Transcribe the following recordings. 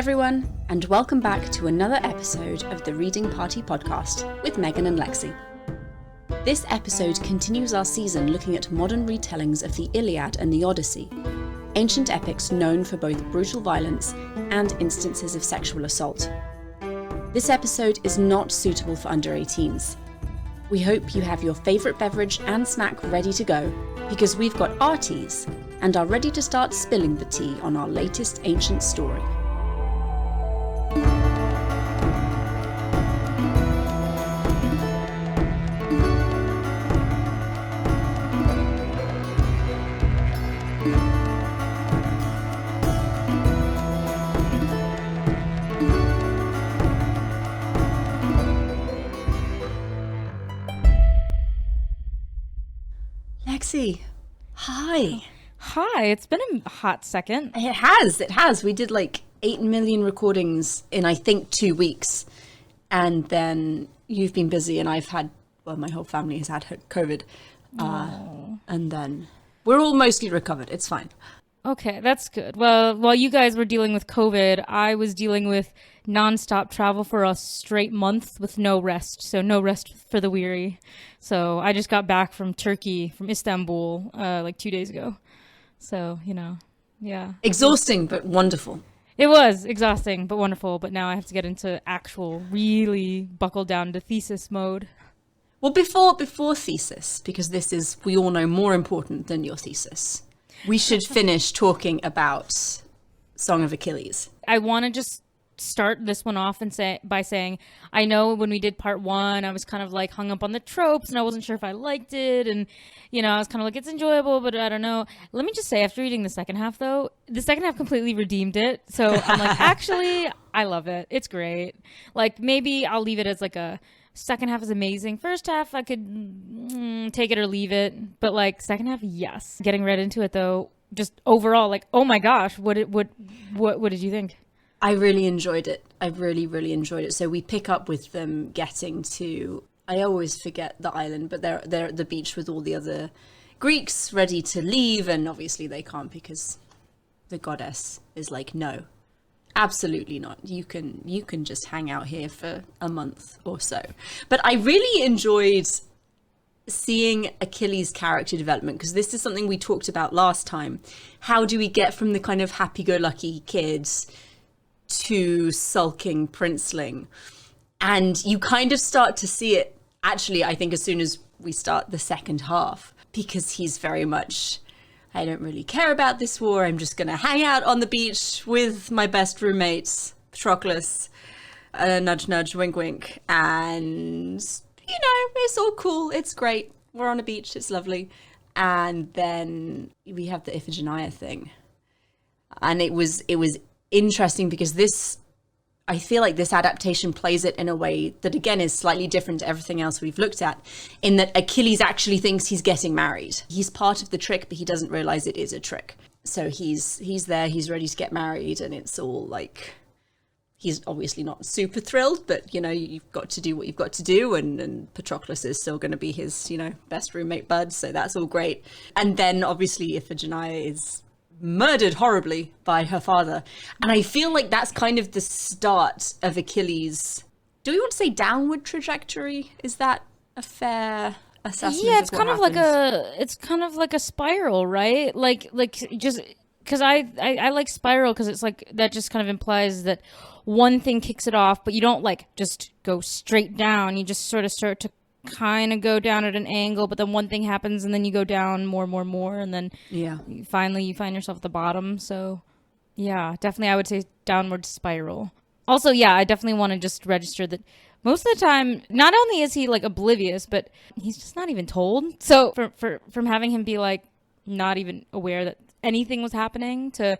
everyone, and welcome back to another episode of the Reading Party podcast with Megan and Lexi. This episode continues our season looking at modern retellings of the Iliad and the Odyssey, ancient epics known for both brutal violence and instances of sexual assault. This episode is not suitable for under 18s. We hope you have your favourite beverage and snack ready to go, because we've got our teas and are ready to start spilling the tea on our latest ancient story. Lexi, hi. Hi, it's been a hot second. It has. We did like 8 million recordings in, I think, 2 weeks. And then you've been busy and I've had, well, my whole family has had COVID. And then we're all mostly recovered. It's fine. Okay, that's good. Well, while you guys were dealing with COVID, I was dealing with nonstop travel for a straight month with no rest. So no rest for the weary. So I just got back from Turkey, from Istanbul, like 2 days ago. So, yeah. Exhausting, but wonderful. It was exhausting, but wonderful. But now I have to get into actual, really buckle down to thesis mode. Well, before thesis, because this is, we all know, more important than your thesis, we should finish talking about Song of Achilles. I want to just start this one off and by saying, I know when we did part 1, I was kind of like hung up on the tropes and I wasn't sure if I liked it. And, I was kind of like, it's enjoyable, but I don't know. Let me just say, after reading the second half, though, the second half completely redeemed it. So I'm like, actually, I love it. It's great. Like, maybe I'll leave it as like a second half is amazing. First half, I could take it or leave it. But like second half, yes. Getting right into it, though, just overall, like, oh my gosh, what did you think? I really enjoyed it. I really, really enjoyed it. So we pick up with them getting to, I always forget the island, but they're at the beach with all the other Greeks ready to leave. And obviously they can't because the goddess is like, no, absolutely not. You can just hang out here for a month or so. But I really enjoyed seeing Achilles' character development, because this is something we talked about last time. How do we get from the kind of happy-go-lucky kids to sulking princeling? And you kind of start to see it, actually, I think, as soon as we start the second half, because he's very much, I don't really care about this war. I'm just going to hang out on the beach with my best roommates, Patroclus, nudge, nudge, wink, wink. And, it's all cool. It's great. We're on a beach. It's lovely. And then we have the Iphigenia thing. And it was interesting because I feel like this adaptation plays it in a way that, again, is slightly different to everything else we've looked at, in that Achilles actually thinks he's getting married. He's part of the trick, but he doesn't realize it is a trick. So he's there, he's ready to get married, and it's all like, he's obviously not super thrilled, but, you've got to do what you've got to do, and Patroclus is still going to be his, best roommate bud, so that's all great. And then, obviously, Iphigenia is murdered horribly by her father. And I feel like that's kind of the start of Achilles', do we want to say downward trajectory? Is that a fair assessment? Yeah, it's kind of like a spiral, right? Like just because I like spiral because it's like that just kind of implies that one thing kicks it off, but you don't like just go straight down. You just sort of start to kind of go down at an angle, but then one thing happens and then you go down more, and then you find yourself at the bottom. So yeah, definitely I would say downward spiral. Also, yeah, I definitely want to just register that most of the time, not only is he like oblivious, but he's just not even told. So from having him be like not even aware that anything was happening to,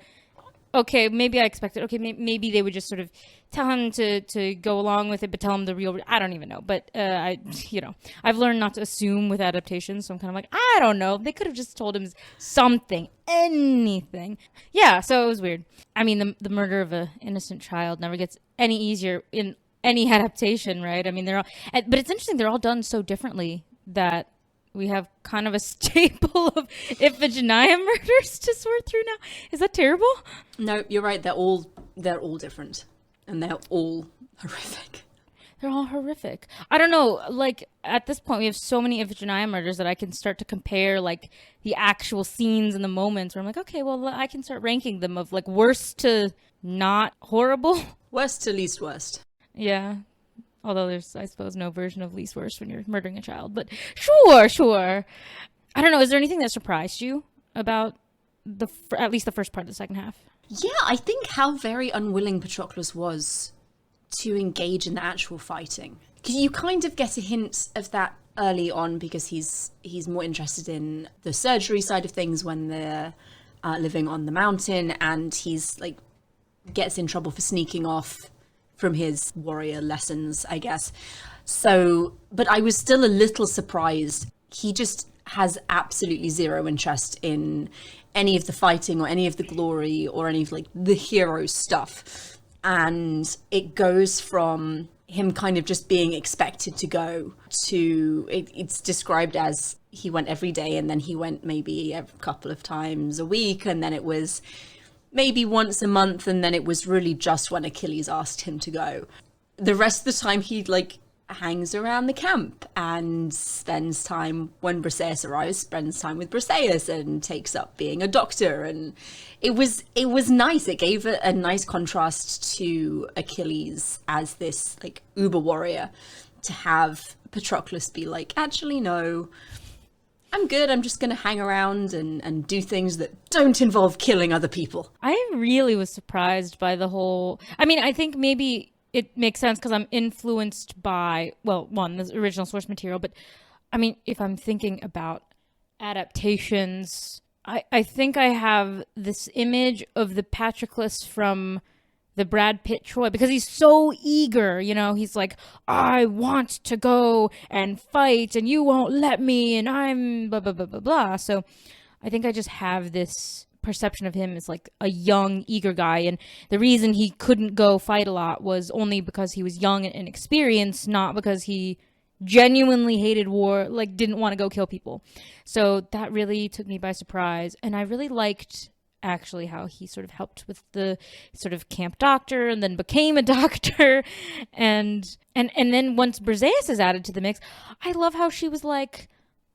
okay, maybe I expected, okay, maybe they would just sort of tell him to go along with it, but tell him the real, I don't even know. But I've learned not to assume with adaptations. So I'm kind of like, I don't know. They could have just told him something, anything. Yeah. So it was weird. I mean, the murder of an innocent child never gets any easier in any adaptation, right? I mean, but it's interesting. They're all done so differently that we have kind of a staple of Iphigenia murders to sort through now. Is that terrible? No, you're right. They're all they're all different, and they're all horrific. They're all horrific. I don't know, like, at this point, we have so many Iphigenia murders that I can start to compare, like, the actual scenes and the moments where I'm like, okay, well, I can start ranking them of, like, worst to not horrible. Worst to least worst. Yeah. Although there's, I suppose, no version of least worst when you're murdering a child. But sure. I don't know, is there anything that surprised you about at least the first part of the second half? Yeah, I think how very unwilling Patroclus was to engage in the actual fighting. Because you kind of get a hint of that early on, because he's more interested in the surgery side of things when they're living on the mountain, and he's like gets in trouble for sneaking off from his warrior lessons, I guess. So, but I was still a little surprised. He just has absolutely zero interest in any of the fighting or any of the glory or any of like the hero stuff. And it goes from him kind of just being expected to go to it's described as he went every day, and then he went maybe a couple of times a week, and then it was maybe once a month, and then it was really just when Achilles asked him to go. The rest of the time he like hangs around the camp and spends time, when Briseis arrives, spends time with Briseis and takes up being a doctor. And it was nice. It gave a nice contrast to Achilles as this like uber warrior, to have Patroclus be like, actually no, I'm good, I'm just gonna hang around and do things that don't involve killing other people. I really was surprised by the whole, I mean, I think maybe it makes sense because I'm influenced by, well, one, the original source material, but I mean, if I'm thinking about adaptations, I think I have this image of the Patroclus from the Brad Pitt Troy, because he's so eager, you know, he's like, I want to go and fight and you won't let me and I'm blah, blah, blah, blah, blah. So I think I just have this perception of him as like a young, eager guy, and the reason he couldn't go fight a lot was only because he was young and inexperienced, not because he genuinely hated war, like didn't want to go kill people. So that really took me by surprise, and I really liked actually how he sort of helped with the sort of camp doctor and then became a doctor, and then once Briseis is added to the mix, I love how she was like,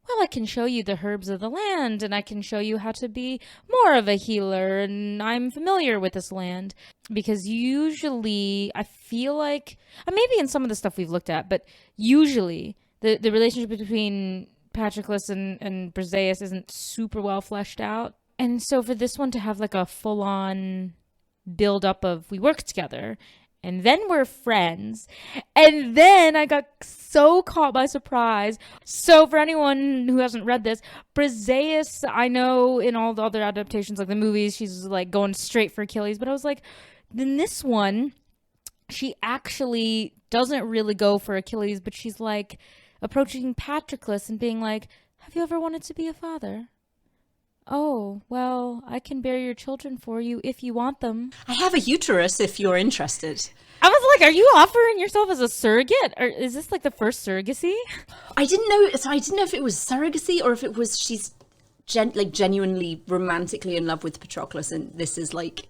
well, I can show you the herbs of the land, and I can show you how to be more of a healer, and I'm familiar with this land. Because usually, I feel like, maybe in some of the stuff we've looked at, but usually, the relationship between Patroclus and Briseis isn't super well fleshed out. And so for this one to have like a full-on build-up of, we work together, and then we're friends. And then I got so caught by surprise. So for anyone who hasn't read this, Briseis, I know in all the other adaptations, like the movies, she's like going straight for Achilles. But I was like, in this one, she actually doesn't really go for Achilles, but she's like approaching Patroclus and being like, have you ever wanted to be a father? Oh, well, I can bear your children for you if you want them. I have a uterus if you're interested. I was like, are you offering yourself as a surrogate? Or is this like the first surrogacy? I didn't know if it was surrogacy or if it was she's genuinely romantically in love with Patroclus, and this is like,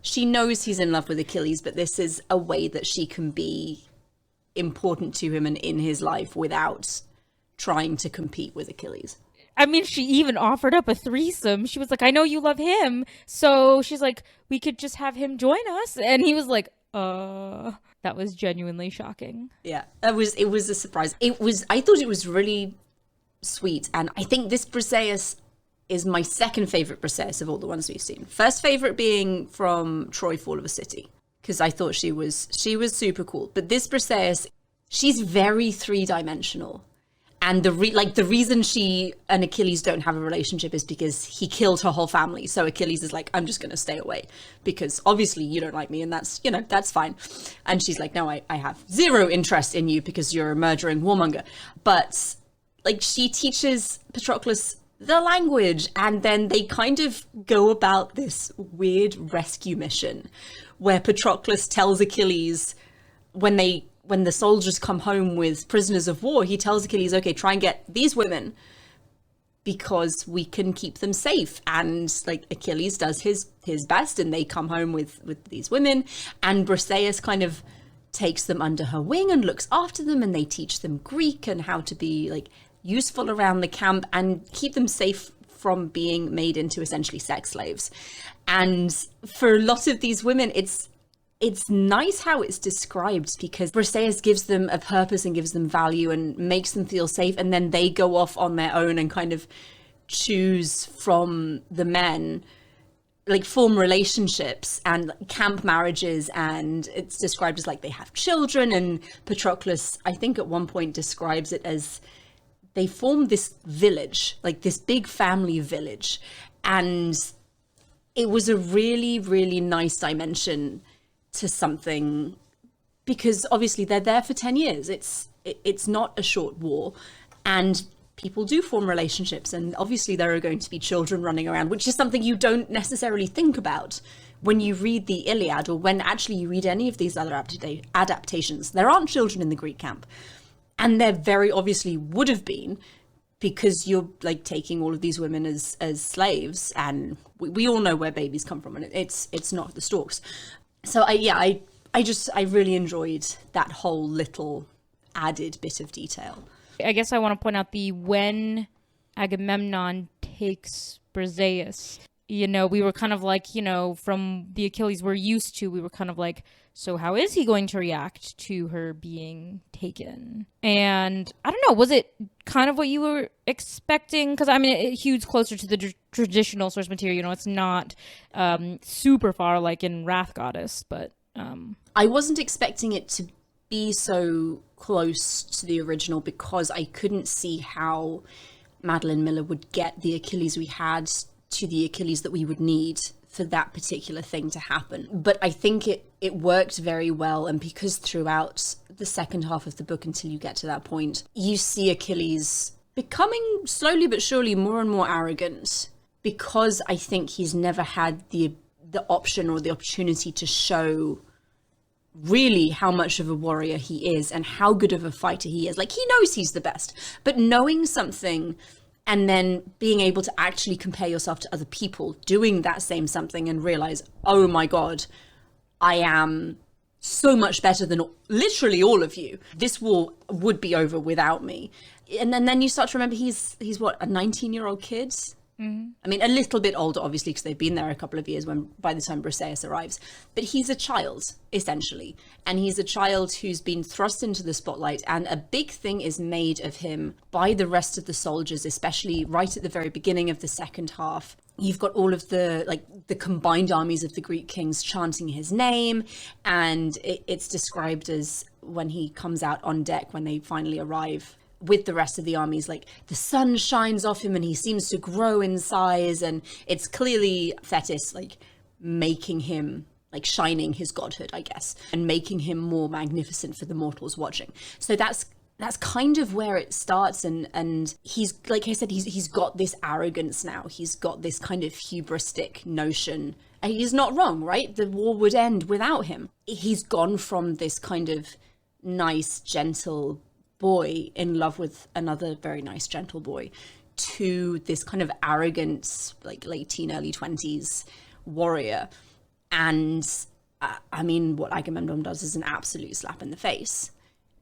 she knows he's in love with Achilles, but this is a way that she can be important to him and in his life without trying to compete with Achilles. I mean, she even offered up a threesome. She was like, I know you love him. So she's like, we could just have him join us. And he was like, that was genuinely shocking. Yeah, it was a surprise. I thought it was really sweet. And I think this Briseis is my second favorite Briseis of all the ones we've seen. First favorite being from Troy Fall of a City, because I thought she was super cool. But this Briseis, she's very three-dimensional. And the reason she and Achilles don't have a relationship is because he killed her whole family. So Achilles is like, I'm just going to stay away because obviously you don't like me, and that's fine. And she's like, no, I have zero interest in you because you're a murdering warmonger. But like, she teaches Patroclus the language, and then they kind of go about this weird rescue mission where Patroclus tells Achilles, when the soldiers come home with prisoners of war, he tells Achilles, okay, try and get these women, because we can keep them safe. And like Achilles does his best, and they come home with these women, and Briseis kind of takes them under her wing and looks after them, and they teach them Greek and how to be like useful around the camp and keep them safe from being made into essentially sex slaves. And for a lot of these women, it's nice how it's described, because Briseis gives them a purpose and gives them value and makes them feel safe, and then they go off on their own and kind of choose from the men, like form relationships and camp marriages, and it's described as like they have children. And Patroclus, I think at one point, describes it as they form this village, like this big family village. And it was a really, really nice dimension to something, because obviously they're there for 10 years. It's not a short war, and people do form relationships, and obviously there are going to be children running around, which is something you don't necessarily think about when you read the Iliad, or when actually you read any of these other adaptations. There aren't children in the Greek camp, and there very obviously would have been, because you're like taking all of these women as slaves, and we all know where babies come from, and it's not the storks. So I really enjoyed that whole little added bit of detail. I guess I want to point out when Agamemnon takes Briseis, we were kind of like, from the Achilles we're used to, we were kind of like, so how is he going to react to her being taken? And I don't know, was it kind of what you were expecting? Because I mean, it hewed closer to the traditional source material. It's not super far like in Wrath Goddess, but I wasn't expecting it to be so close to the original, because I couldn't see how Madeline Miller would get the Achilles we had to the Achilles that we would need for that particular thing to happen. But I think it worked very well, and because throughout the second half of the book, until you get to that point, you see Achilles becoming slowly but surely more and more arrogant, because I think he's never had the option or the opportunity to show really how much of a warrior he is and how good of a fighter he is. Like, he knows he's the best, but knowing something and then being able to actually compare yourself to other people doing that same something and realize, oh my God, I am so much better than literally all of you. This war would be over without me. And then you start to remember he's what, a 19-year-old kid? Mm-hmm. I mean, a little bit older, obviously, because they've been there a couple of years by the time Briseis arrives. But he's a child, essentially. And he's a child who's been thrust into the spotlight. And a big thing is made of him by the rest of the soldiers, especially right at the very beginning of the second half. You've got all of the combined armies of the Greek kings chanting his name. And it's described as when he comes out on deck, when they finally arrive with the rest of the armies, like the sun shines off him and he seems to grow in size, and it's clearly Thetis like making him, like shining his godhood, I guess, and making him more magnificent for the mortals watching. So that's kind of where it starts, and he's, like I said, he's got this arrogance now. He's got this kind of hubristic notion, and he's not wrong, right? The war would end without him. He's gone from this kind of nice, gentle boy in love with another very nice, gentle boy to this kind of arrogant, like late teen, early 20s warrior. And I mean, what Agamemnon does is an absolute slap in the face.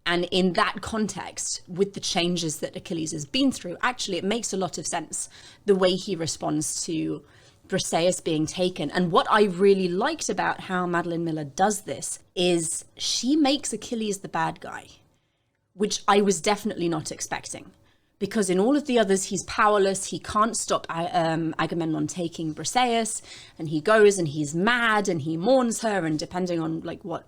And in that context, with the changes that Achilles has been through, actually, it makes a lot of sense, the way he responds to Briseis being taken. And what I really liked about how Madeline Miller does this is she makes Achilles the bad guy, which I was definitely not expecting, because in all of the others, he's powerless. He can't stop Agamemnon taking Briseis, and he goes and he's mad and he mourns her, and depending on like what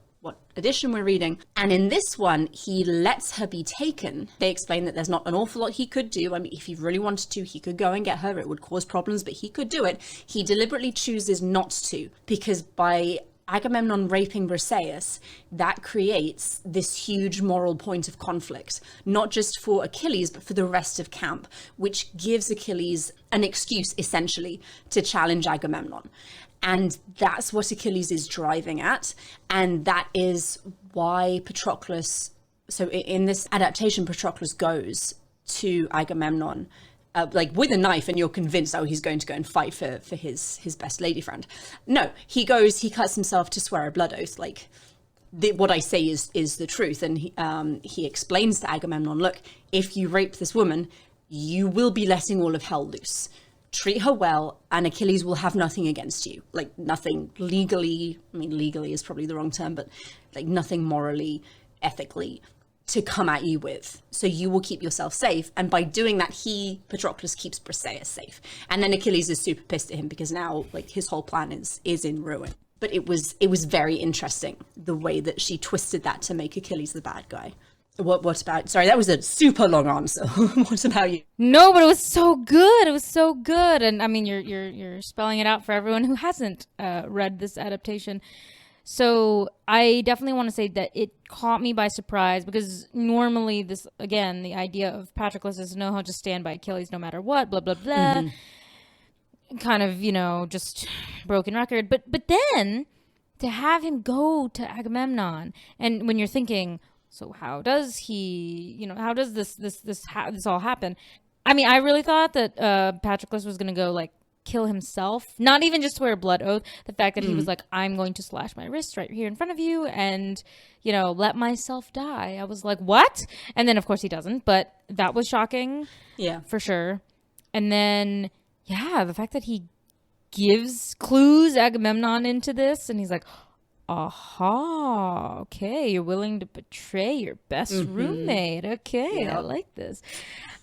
edition we're reading. And in this one, he lets her be taken. They explain that there's not an awful lot he could do. I mean, if he really wanted to, he could go and get her. It would cause problems, but he could do it. He deliberately chooses not to, because by Agamemnon raping Briseis, that creates this huge moral point of conflict, not just for Achilles, but for the rest of camp, which gives Achilles an excuse, essentially, to challenge Agamemnon. And that's what Achilles is driving at. And that is why Patroclus, so in this adaptation, Patroclus goes to Agamemnon like with a knife, and you're convinced, oh, he's going to go and fight for his best lady friend. No, he cuts himself to swear a blood oath, like, what I say is the truth. And he explains to Agamemnon, look, if you rape this woman, you will be letting all of hell loose. Treat her well, and Achilles will have nothing against you. Like, nothing legally, I mean, legally is probably the wrong term, but like nothing morally, ethically to come at you with. So you will keep yourself safe. And by doing that, Patroclus keeps Briseis safe. And then Achilles is super pissed at him because now, like, his whole plan is in ruin. But it was very interesting the way that she twisted that to make Achilles the bad guy. What about, sorry, that was a super long answer. What about you? No, but it was so good. It was so good. And I mean, you're spelling it out for everyone who hasn't read this adaptation. So I definitely want to say that it caught me by surprise, because normally this, again, the idea of Patroclus is know how to stand by Achilles no matter what, blah, blah, blah. Mm-hmm. Kind of, just broken record. But then to have him go to Agamemnon, and when you're thinking, so how does he, how does this all happen? I mean, I really thought that Patroclus was going to go, like, kill himself, not even just swear a blood oath. The fact that he was like, I'm going to slash my wrist right here in front of you and, let myself die. I was like, what? And then, of course, he doesn't. But that was shocking. Yeah, for sure. And then, yeah, the fact that he clues Agamemnon into this, and he's like, aha, okay, you're willing to betray your best roommate. Okay, I like this.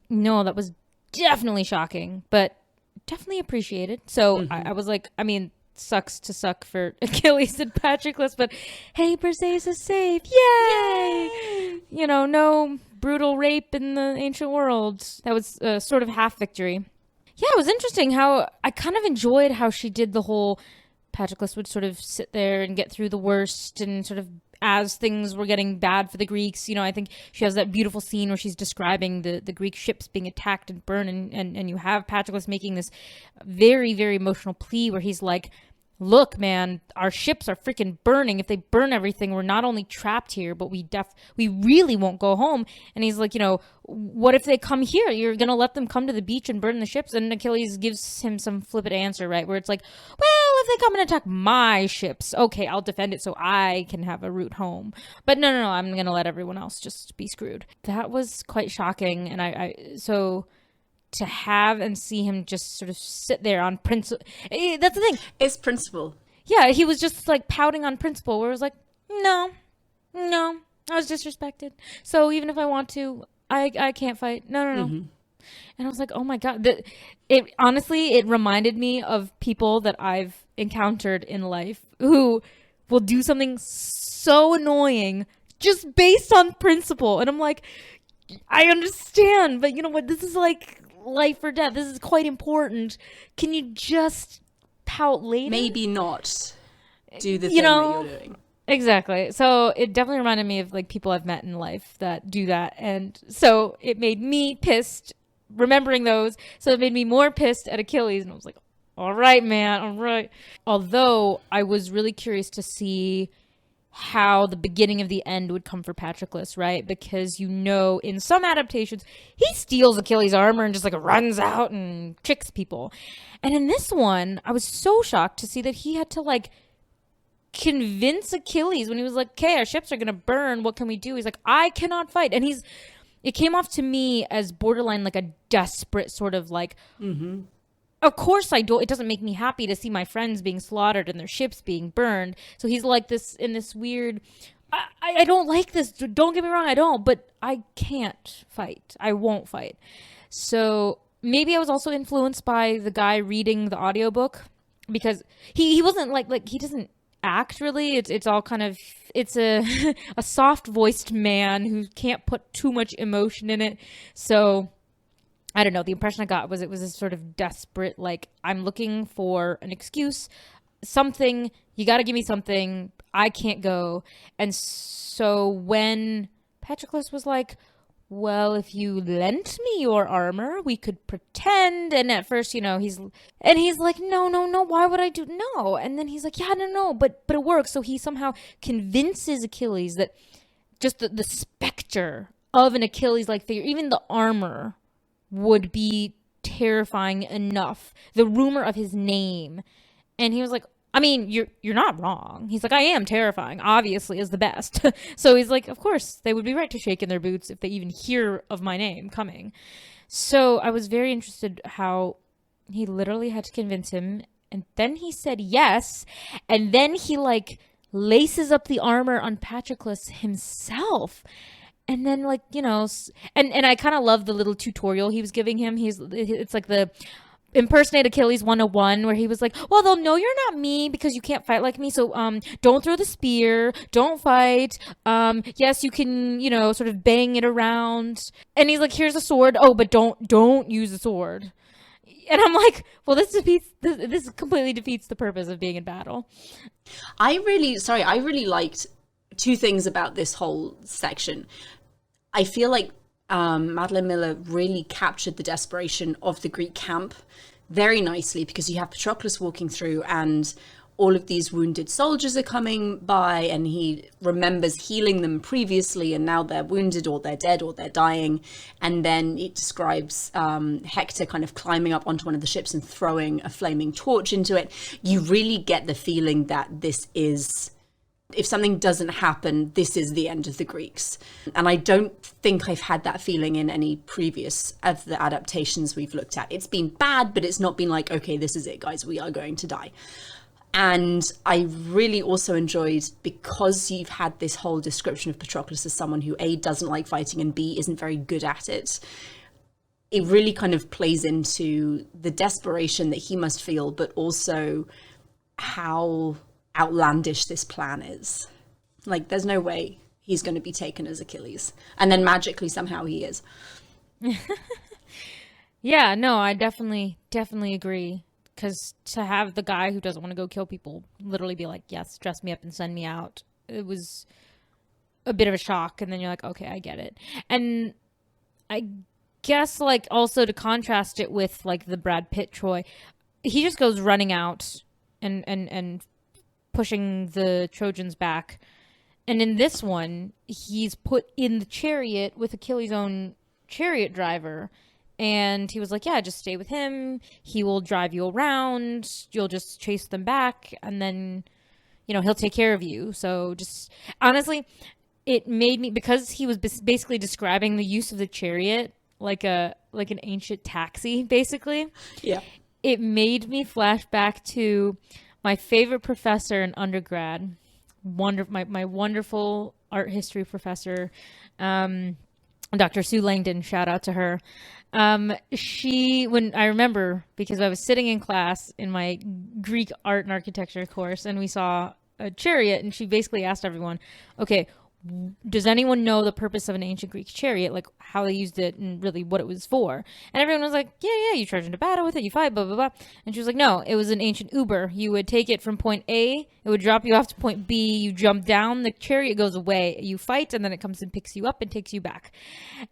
No, that was definitely shocking, but definitely appreciated. So I was like, I mean, sucks to suck for Achilles and Patroclus, but hey, Briseis is safe. Yay! No brutal rape in the ancient world. That was a sort of half victory. Yeah, it was interesting how I kind of enjoyed how she did the whole Patroclus would sort of sit there and get through the worst, and sort of as things were getting bad for the Greeks, I think she has that beautiful scene where she's describing the Greek ships being attacked and burned, and you have Patroclus making this very, very emotional plea where he's like, look, man, our ships are freaking burning. If they burn everything, we're not only trapped here, but we really won't go home. And he's like, what if they come here? You're going to let them come to the beach and burn the ships? And Achilles gives him some flippant answer, right? Where it's like, well, if they come and attack my ships, okay, I'll defend it so I can have a route home. But no, I'm going to let everyone else just be screwed. That was quite shocking. And so to have and see him just sort of sit there on principle. That's the thing. It's principle. Yeah, he was just like pouting on principle, where it was like, no, I was disrespected. So even if I want to, I can't fight. No. And I was like, oh my God. It reminded me of people that I've encountered in life who will do something so annoying just based on principle. And I'm like, I understand, but you know what? This is like life or death. This is quite important. Can you just pout later? Maybe not do the thing that you're doing. Exactly. So it definitely reminded me of like people I've met in life that do that. And so it made me pissed remembering those. So it made me more pissed at Achilles. And I was like, all right, man. All right. Although I was really curious to see how the beginning of the end would come for Patroclus, right? Because in some adaptations, he steals Achilles' armor and just like runs out and tricks people. And in this one, I was so shocked to see that he had to like convince Achilles when he was like, okay, our ships are going to burn. What can we do? He's like, I cannot fight. And it came off to me as borderline like a desperate sort of like, of course I don't. It doesn't make me happy to see my friends being slaughtered and their ships being burned. So he's like this in this weird, I don't like this. Don't get me wrong, I don't. But I can't fight. I won't fight. So maybe I was also influenced by the guy reading the audiobook, because he wasn't like he doesn't act really. It's all kind of, it's a a soft voiced man who can't put too much emotion in it. So I don't know. The impression I got was it was a sort of desperate, like, I'm looking for an excuse, something, you got to give me something, I can't go. And so when Patroclus was like, well, if you lent me your armor, we could pretend. And at first, he's like, no, why would I do? No. And then he's like, yeah, no, but it works. So he somehow convinces Achilles that just the specter of an Achilles-like figure, even the armor, would be terrifying enough. The rumor of his name. And he was like, I mean, you're not wrong. He's like, I am terrifying, obviously, is the best. So he's like, of course, they would be right to shake in their boots if they even hear of my name coming. So I was very interested how he literally had to convince him. And then he said yes. And then he like laces up the armor on Patroclus himself. And then like, you know, and I kind of love the little tutorial he was giving him. It's like the impersonate Achilles 101, where he was like, well, they'll know you're not me because you can't fight like me, so don't throw the spear, don't fight, yes, you can, you know, sort of bang it around, and he's like, here's a sword, oh, but don't use the sword. And I'm like, well, this completely defeats the purpose of being in battle. I really liked two things about this whole section. I feel like Madeline Miller really captured the desperation of the Greek camp very nicely, because you have Patroclus walking through and all of these wounded soldiers are coming by, and he remembers healing them previously, and now they're wounded or they're dead or they're dying. And then it describes Hector kind of climbing up onto one of the ships and throwing a flaming torch into it. You really get the feeling that this is, if something doesn't happen, this is the end of the Greeks. And I don't think I've had that feeling in any previous of the adaptations we've looked at. It's been bad, but it's not been like, okay, this is it, guys, we are going to die. And I really also enjoyed, because you've had this whole description of Patroclus as someone who A, doesn't like fighting, and B, isn't very good at it. It really kind of plays into the desperation that he must feel, but also how outlandish this plan is. Like, there's no way he's going to be taken as Achilles, and then magically somehow he is. Yeah, no, I definitely agree, because to have the guy who doesn't want to go kill people literally be like, yes, dress me up and send me out, it was a bit of a shock. And then you're like, okay, I get it. And I guess, like, also to contrast it with like the Brad Pitt Troy, he just goes running out and pushing the Trojans back. And in this one, he's put in the chariot with Achilles' own chariot driver. And he was like, yeah, just stay with him. He will drive you around. You'll just chase them back. And then, you know, he'll take care of you. So just, honestly, it made me, because he was basically describing the use of the chariot like an ancient taxi, basically. Yeah. It made me flash back to my favorite professor in undergrad, my wonderful art history professor, Dr. Sue Langdon, shout out to her. When I remember, because I was sitting in class in my Greek art and architecture course, and we saw a chariot, and she basically asked everyone, okay, does anyone know the purpose of an ancient Greek chariot, like how they used it and really what it was for? And everyone was like, yeah, you charge into battle with it, you fight, blah, blah, blah. And she was like, no, it was an ancient Uber. You would take it from point A, it would drop you off to point B, you jump down, the chariot goes away, you fight, and then it comes and picks you up and takes you back.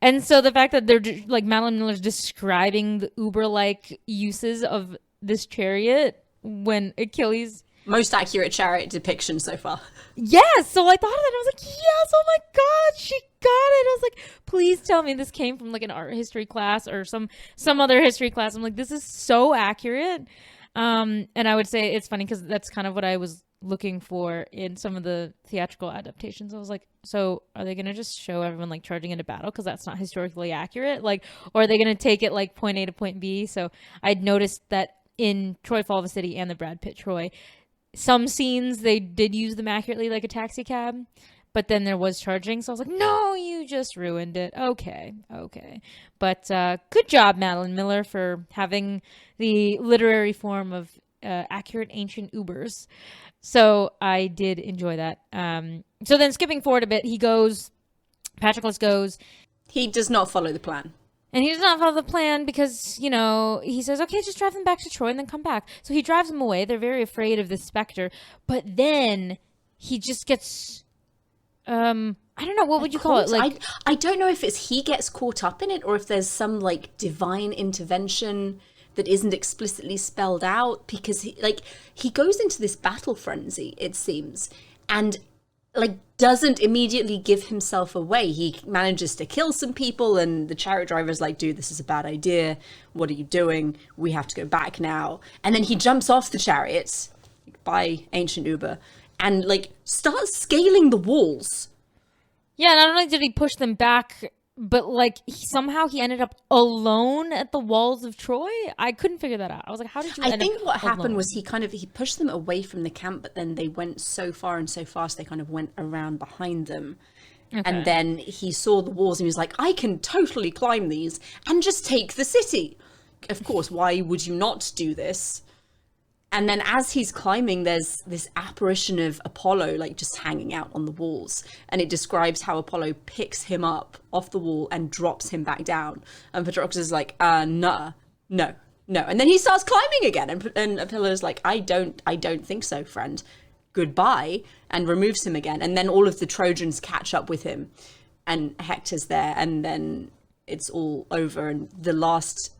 And so the fact that they're, like, Madeline Miller's describing the Uber-like uses of this chariot when Achilles... Most accurate chariot depiction so far. Yes, so I thought of that. I was like, yes, oh my God, she got it. I was like, please tell me this came from like an art history class or some other history class. I'm like, this is so accurate. And I would say it's funny because that's kind of what I was looking for in some of the theatrical adaptations. I was like, so are they going to just show everyone like charging into battle because that's not historically accurate? Like, or are they going to take it like point A to point B? So I'd noticed that in Troy Fall of a City and the Brad Pitt Troy, some scenes they did use them accurately like a taxi cab, but then there was charging. So I was like, no, you just ruined it. Okay. But good job, Madeline Miller, for having the literary form of accurate ancient Ubers. So I did enjoy that. So then skipping forward a bit, Patroclus goes. He does not follow the plan. And he does not follow the plan because, you know, he says, okay, just drive them back to Troy and then come back. So he drives them away. They're very afraid of this specter. But then he just gets, I don't know, what would you call it? Like, I don't know if it's he gets caught up in it or if there's some, like, divine intervention that isn't explicitly spelled out. Because, he goes into this battle frenzy, it seems. And like doesn't immediately give himself away. He manages to kill some people, and the chariot driver's like, dude, this is a bad idea. What are you doing? We have to go back now. And then he jumps off the chariot by ancient Uber and like starts scaling the walls. Yeah, not only did he push them back, but like somehow he ended up alone at the walls of Troy. I couldn't figure that out. I was like, how did you I end think up what happened alone? was he pushed them away from the camp, but then they went so far and so fast they kind of went around behind them. Okay. And then he saw the walls and he was like, I can totally climb these and just take the city. Of course, why would you not do this? And then as he's climbing, there's this apparition of Apollo, like just hanging out on the walls. And it describes how Apollo picks him up off the wall and drops him back down. And Patroclus is like, no. And then he starts climbing again. And Apollo's like, I don't think so, friend. Goodbye. And removes him again. And then all of the Trojans catch up with him. And Hector's there. And then it's all over. And the last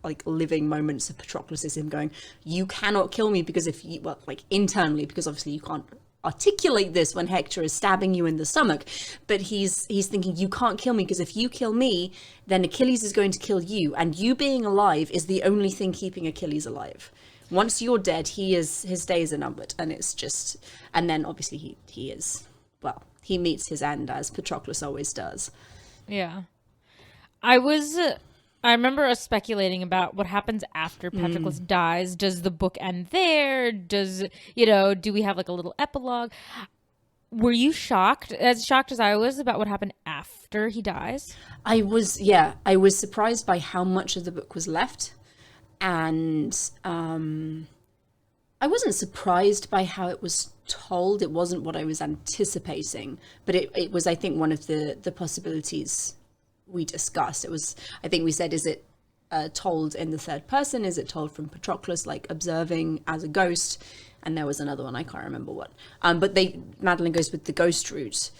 like living moments of Patroclus is him going, you cannot kill me because if you, well, like internally, because obviously you can't articulate this when Hector is stabbing you in the stomach, but he's thinking, you can't kill me because if you kill me, then Achilles is going to kill you, and you being alive is the only thing keeping Achilles alive. Once you're dead, his days are numbered, and it's just, and then obviously he is, well, he meets his end as Patroclus always does. Yeah. I remember us speculating about what happens after Patroclus dies. Does the book end there? Do we have like a little epilogue? Were you shocked as I was about what happened after he dies? I was surprised by how much of the book was left. And I wasn't surprised by how it was told. It wasn't what I was anticipating, but it was, I think, one of the possibilities we discussed. It was, I think we said, is it told in the third person? Is it told from Patroclus, like observing as a ghost? And there was another one, I can't remember what. But Madeline goes with the ghost route,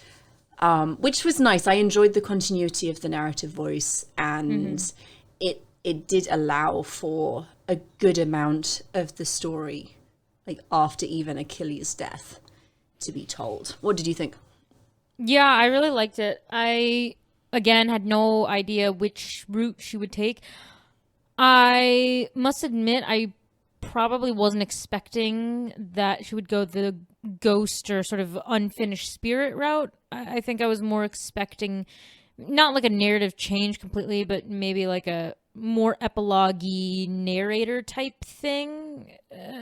which was nice. I enjoyed the continuity of the narrative voice, and it did allow for a good amount of the story, like after even Achilles' death, to be told. What did you think? Yeah, I really liked it. I, again, had no idea which route she would take. I must admit, I probably wasn't expecting that she would go the ghost or sort of unfinished spirit route. I think I was more expecting not like a narrative change completely, but maybe like a more epilogue-y narrator type thing.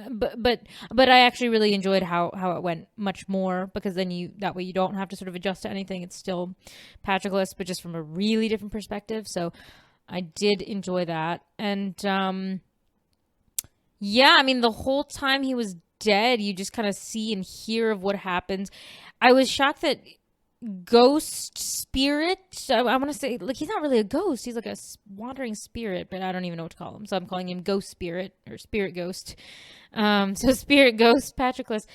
But I actually really enjoyed how it went much more, because then that way you don't have to sort of adjust to anything. It's still Patroclus, but just from a really different perspective. So I did enjoy that. And yeah, I mean, the whole time he was dead, you just kind of see and hear of what happens. I was shocked that ghost spirit, I want to say, like, he's not really a ghost, he's like a wandering spirit, but I don't even know what to call him, so I'm calling him ghost spirit or spirit ghost. So spirit ghost Patroclus,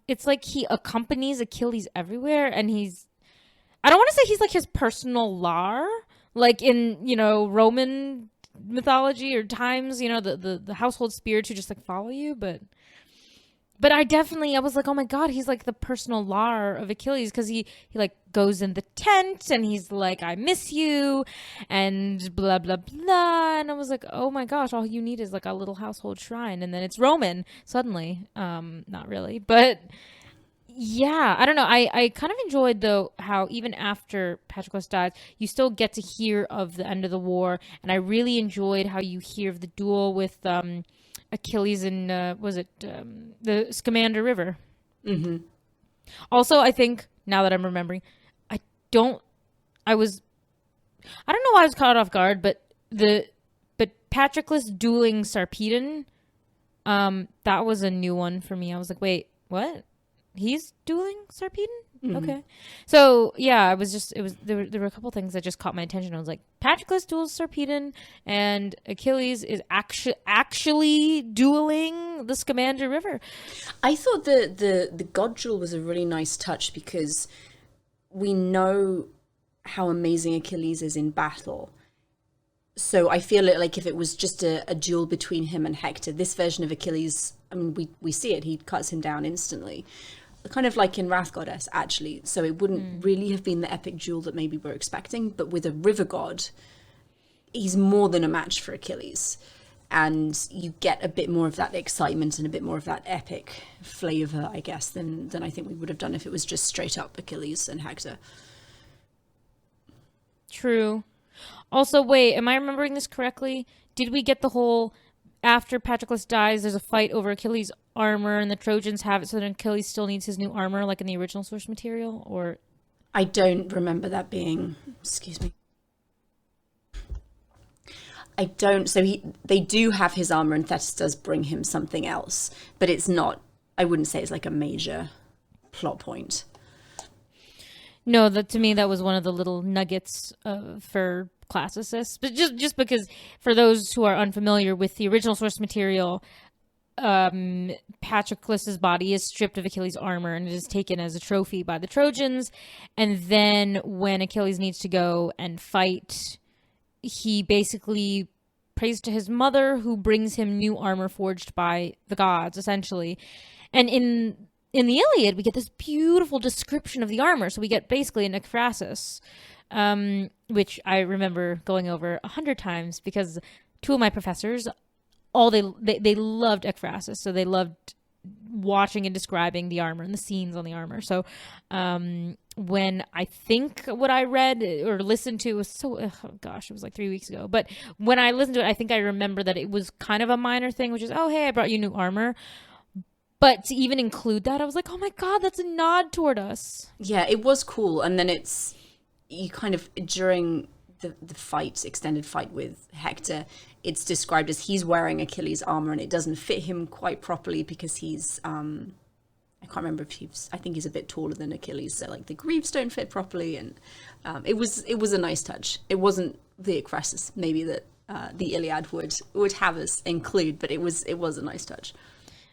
it's like he accompanies Achilles everywhere, and I don't want to say he's like his personal Lar, like in, Roman mythology or times, the household spirits who just like follow you, but I was like, oh my God, he's like the personal Lar of Achilles, because he like goes in the tent and he's like, I miss you and blah, blah, blah. And I was like, oh my gosh, all you need is like a little household shrine. And then it's Roman suddenly. Not really. But yeah, I don't know. I kind of enjoyed, though, how even after Patroclus dies, you still get to hear of the end of the war. And I really enjoyed how you hear of the duel with Achilles in, the Scamander River. Mm-hmm. Also, I think, now that I'm remembering, I don't know why I was caught off guard, but Patroclus dueling Sarpedon, that was a new one for me. I was like, wait, what? He's dueling Sarpedon? Mm-hmm. Okay. So yeah, there were a couple things that just caught my attention. I was like, Patroclus duels Sarpedon, and Achilles is actually dueling the Scamander River. I thought the god duel was a really nice touch, because we know how amazing Achilles is in battle. So I feel like if it was just a duel between him and Hector, this version of Achilles, I mean, we see it, he cuts him down instantly. kind of like in Wrath Goddess, actually. So it wouldn't really have been the epic duel that maybe we're expecting, but with a river god, he's more than a match for Achilles. And you get a bit more of that excitement and a bit more of that epic flavor, I guess, than I think we would have done if it was just straight up Achilles and Hector. True. Also, wait, am I remembering this correctly? Did we get the whole, after Patroclus dies, there's a fight over Achilles' armor and the Trojans have it, so then Achilles still needs his new armor like in the original source material? Or I don't remember that being, excuse me. I don't, so they do have his armor and Thetis does bring him something else, but it's not, I wouldn't say it's like a major plot point. No, that to me that was one of the little nuggets for classicists. But just because for those who are unfamiliar with the original source material, Patroclus's body is stripped of Achilles' armor and it is taken as a trophy by the Trojans. And then when Achilles needs to go and fight, he basically prays to his mother, who brings him new armor forged by the gods, essentially. And in the Iliad, we get this beautiful description of the armor. So we get basically an ekphrasis, which I remember going over 100 times because two of my professors, they loved ekphrasis. So they loved watching and describing the armor and the scenes on the armor. So when I think what I read or listened to was it was like 3 weeks ago. But when I listened to it, I think I remember that it was kind of a minor thing, which is, oh, hey, I brought you new armor. But to even include that, I was like, oh my God, that's a nod toward us. Yeah, it was cool. And then you kind of, during the extended fight with Hector, it's described as he's wearing Achilles' armor and it doesn't fit him quite properly because he's, I can't remember if I think he's a bit taller than Achilles. So like the greaves don't fit properly. And it was a nice touch. It wasn't the ekphrasis maybe that the Iliad would have us include, but it was a nice touch.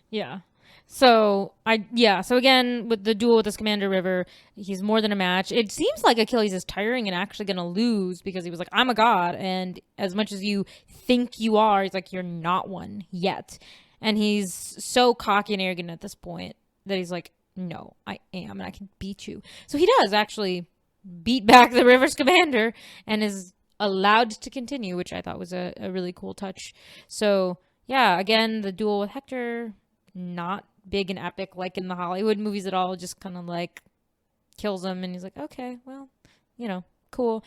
Yeah. So again, with the duel with the Scamander River, he's more than a match. It seems like Achilles is tiring and actually going to lose because he was like, I'm a god. And as much as you think you are, he's like, you're not one yet. And he's so cocky and arrogant at this point that he's like, no, I am, and I can beat you. So he does actually beat back the River Scamander and is allowed to continue, which I thought was a really cool touch. So yeah, again, the duel with Hector, not big and epic like in the Hollywood movies at all, just kind of like kills him and he's like, okay, well, cool.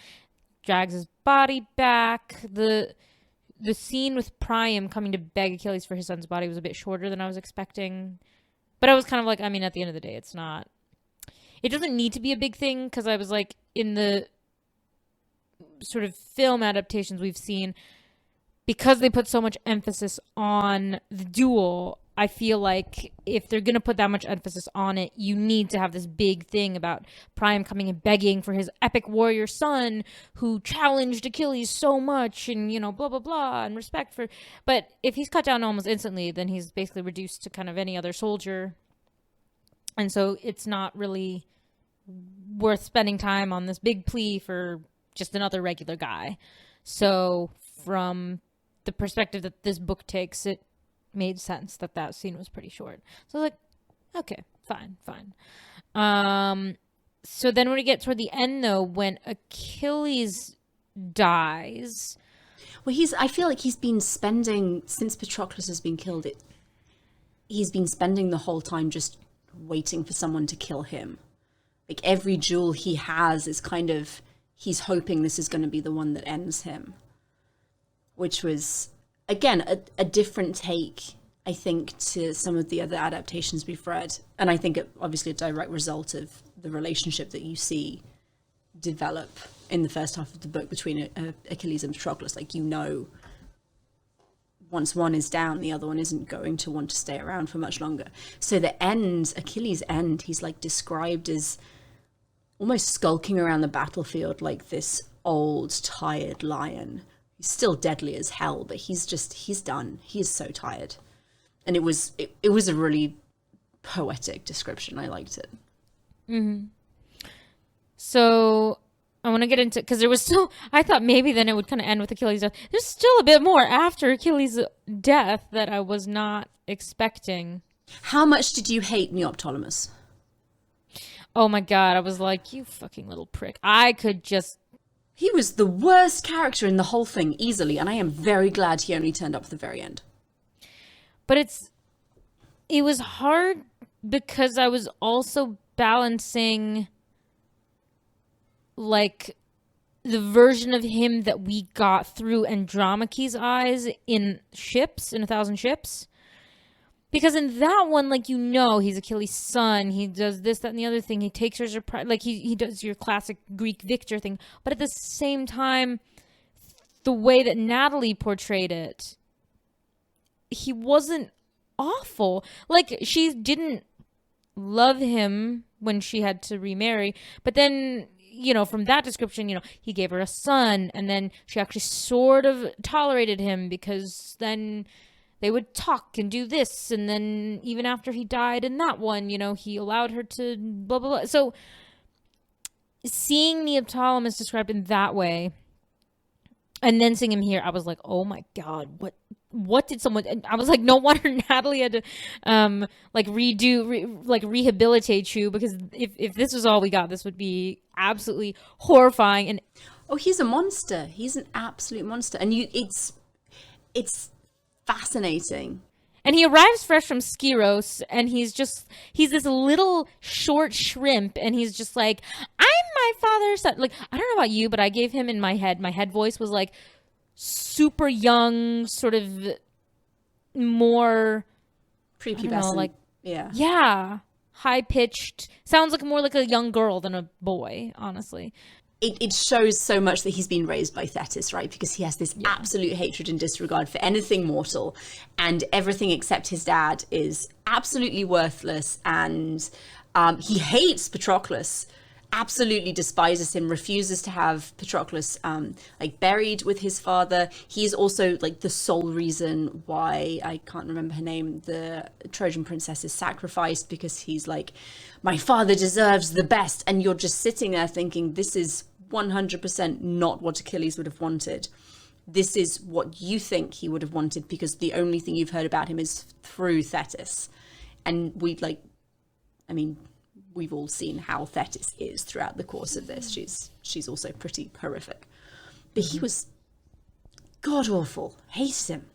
Drags his body back. The scene with Priam coming to beg Achilles for his son's body was a bit shorter than I was expecting, but I was kind of like, I mean, at the end of the day, it doesn't need to be a big thing, because I was like, in the sort of film adaptations we've seen, because they put so much emphasis on the duel, I feel like if they're going to put that much emphasis on it, you need to have this big thing about Priam coming and begging for his epic warrior son who challenged Achilles so much and, blah, blah, blah, and respect for... But if he's cut down almost instantly, then he's basically reduced to kind of any other soldier. And so it's not really worth spending time on this big plea for just another regular guy. So from the perspective that this book takes, it made sense that scene was pretty short. So I was like, okay, fine. So then when we get toward the end, though, when Achilles dies... Well, I feel like he's been spending, since Patroclus has been killed, he's been spending the whole time just waiting for someone to kill him. Like, every duel he has is kind of, he's hoping this is going to be the one that ends him. Which was... Again, a different take, I think, to some of the other adaptations we've read. And I think obviously a direct result of the relationship that you see develop in the first half of the book between Achilles and Patroclus. Like, once one is down, the other one isn't going to want to stay around for much longer. So the end, Achilles' end, he's like described as almost skulking around the battlefield like this old, tired lion. He's still deadly as hell, but he's done. He is so tired. And it was a really poetic description. I liked it. Mm-hmm. So I want to get into, because there was still, I thought maybe then it would kind of end with Achilles' death. There's still a bit more after Achilles' death that I was not expecting. How much did you hate Neoptolemus? Oh my God. I was like, you fucking little prick. I could just. He was the worst character in the whole thing, easily, and I am very glad he only turned up at the very end. But it was hard because I was also balancing like the version of him that we got through Andromache's eyes in Ships, in 1,000 Ships. Because in that one, like, you know, he's Achilles' son. He does this, that, and the other thing. He takes her as a pride. Like, he does your classic Greek victor thing. But at the same time, the way that Natalie portrayed it, he wasn't awful. Like, she didn't love him when she had to remarry. But then, you know, from that description, you know, he gave her a son. And then she actually sort of tolerated him because then they would talk and do this. And then even after he died in that one, you know, he allowed her to blah, blah, blah. So seeing Neoptolemus described in that way and then seeing him here, I was like, oh my God, what did someone, I was like, no wonder Natalie had to like rehabilitate you, because if this was all we got, this would be absolutely horrifying. And oh, he's a monster. He's an absolute monster. And it's fascinating. And he arrives fresh from Skyros, and he's this little short shrimp, and he's just like, I'm my father's son. Like, I don't know about you, but I gave him in my head voice was like super young, sort of more prepubescent. like, yeah, high pitched. Sounds like more like a young girl than a boy, honestly. It shows so much that he's been raised by Thetis, right? Because he has this absolute hatred and disregard for anything mortal, and everything except his dad is absolutely worthless. And he hates Patroclus, absolutely despises him, refuses to have Patroclus like buried with his father. He's also like the sole reason why, I can't remember her name, the Trojan princess is sacrificed, because he's like, my father deserves the best. And you're just sitting there thinking, this is 100% not what Achilles would have wanted. This is what you think he would have wanted, because the only thing you've heard about him is through Thetis. And we've all seen how Thetis is throughout the course of this. She's also pretty horrific. But he was god awful. Hated him.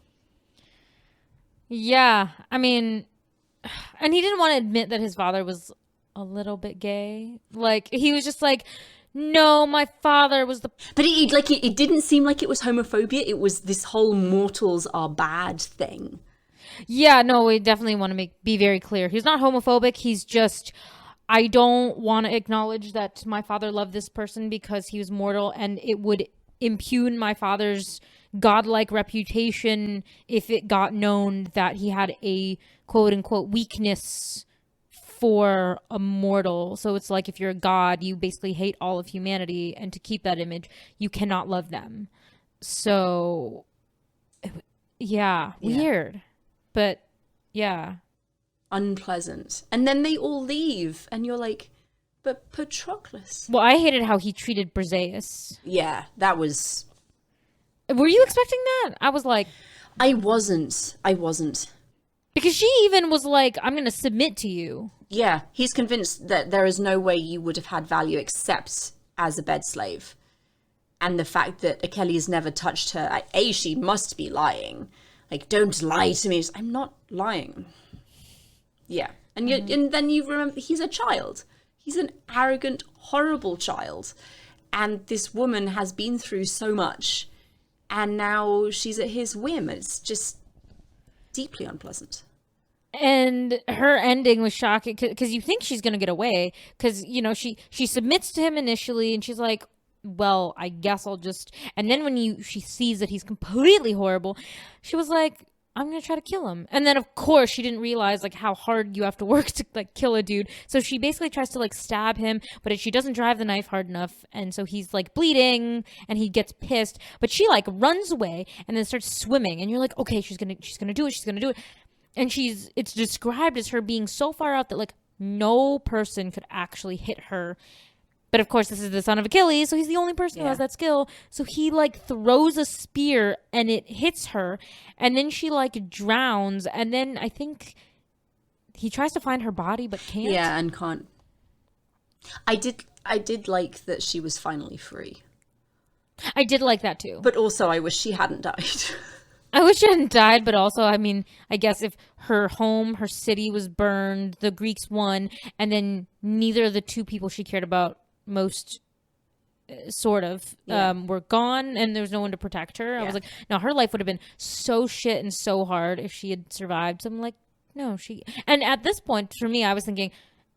Yeah, I mean, and he didn't want to admit that his father was a little bit gay. Like, he was just like, no, my father was the... But it didn't seem like it was homophobia. It was this whole mortals are bad thing. Yeah, no, we definitely want to be very clear. He's not homophobic. He's just, I don't want to acknowledge that my father loved this person because he was mortal, and it would impugn my father's godlike reputation if it got known that he had a quote-unquote weakness for a mortal. So it's like, if you're a god, you basically hate all of humanity, and to keep that image, you cannot love them. So, yeah. Weird. But, yeah. Unpleasant. And then they all leave, and you're like, but Patroclus. Well, I hated how he treated Briseis. Yeah, that was... Were you expecting that? I was like... I wasn't. Because she even was like, I'm going to submit to you. Yeah, he's convinced that there is no way you would have had value except as a bed slave. And the fact that Achilles never touched her, she must be lying. Like, don't lie to me. I'm not lying. Yeah. And and then you remember, he's a child. He's an arrogant, horrible child. And this woman has been through so much, and now she's at his whim. It's just deeply unpleasant. And her ending was shocking, because you think she's going to get away, because, you know, she submits to him initially, and she's like, well, I guess I'll just... And then when she sees that he's completely horrible, she was like, I'm going to try to kill him. And then, of course, she didn't realize, like, how hard you have to work to, like, kill a dude. So she basically tries to, like, stab him, but she doesn't drive the knife hard enough. And so he's, like, bleeding, and he gets pissed. But she, like, runs away and then starts swimming. And you're like, okay, she's going to do it. And it's described as her being so far out that, like, no person could actually hit her. But, of course, this is the son of Achilles, so he's the only person who has that skill. So he, like, throws a spear, and it hits her. And then she, like, drowns. And then I think he tries to find her body, but can't. Yeah, and can't. I did like that she was finally free. I did like that too. But also I wish she hadn't died. I wish she hadn't died, but also, I mean, I guess if her home, her city was burned, the Greeks won, and then neither of the two people she cared about most, sort of, were gone, and there was no one to protect her. I was like, no, her life would have been so shit and so hard if she had survived. So I'm like, no, and at this point, for me, I was thinking,